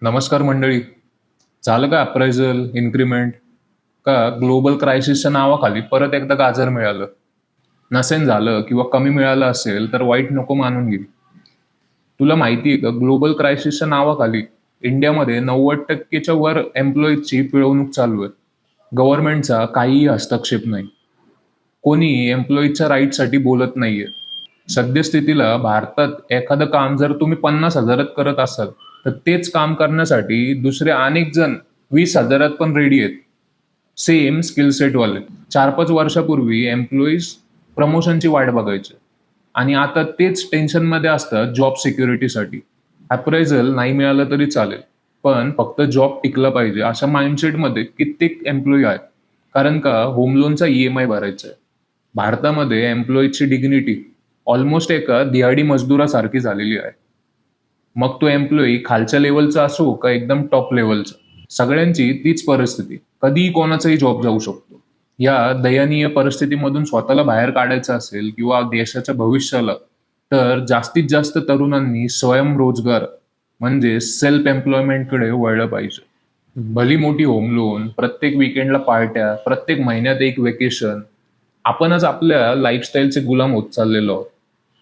नमस्कार मंडळी. झालं का अप्रायझल, इन्क्रिमेंट का ग्लोबल क्रायसिसच्या नावाखाली परत एकदा गाजर मिळालं? नसेल झालं किंवा कमी मिळालं असेल तर वाईट नको मानून घे. तुला माहिती आहे का ग्लोबल क्रायसिसच्या नावाखाली इंडियामध्ये 90% वर एम्प्लॉईजची पिळवणूक चालू आहे. गव्हर्नमेंटचा काहीही हस्तक्षेप नाही. कोणी एम्प्लॉईजच्या राईटसाठी बोलत नाहीये. सद्यस्थितीला भारतात एखादं काम जर तुम्ही 50,000त करत असाल, तर तेच काम करण्यासाठी दुसरे अनेक जण 20,000त पण रेडी आहेत. Same skill सेटवाले. 4-5 वर्षापूर्वी एम्प्लॉईज प्रमोशनची वाट बघायचे आणि आता तेच टेन्शनमध्ये असतात जॉब सिक्युरिटीसाठी. अप्रायझल नाही मिळालं तरी चालेल, पण फक्त जॉब टिकला पाहिजे अशा माइंडसेटमध्ये कित्येक एम्प्लॉई आहेत. कारण का होम लोनचा EMI भरायचा आहे. भारतामध्ये एम्प्लॉईजची डिग्निटी ऑलमोस्ट एका दिहाडी मजदुरासारखी झालेली आहे. मग तो एम्प्लॉई खालच्या लेव्हलचा असो का एकदम टॉप लेव्हलचा, सगळ्यांची तीच परिस्थिती. कधीही कोणाचाही जॉब जाऊ शकतो. या दयनीय परिस्थितीमधून स्वतःला बाहेर काढायचं असेल किंवा देशाच्या भविष्याला, तर जास्तीत जास्त तरुणांनी स्वयंरोजगार म्हणजे सेल्फ एम्प्लॉयमेंटकडे वळलं पाहिजे. भली मोठी होम लोन, प्रत्येक वीकेंडला पार्ट्या, प्रत्येक महिन्यात एक वेकेशन. आपणच आपल्या लाईफस्टाईलचे गुलाम होत चाललेलो आहोत.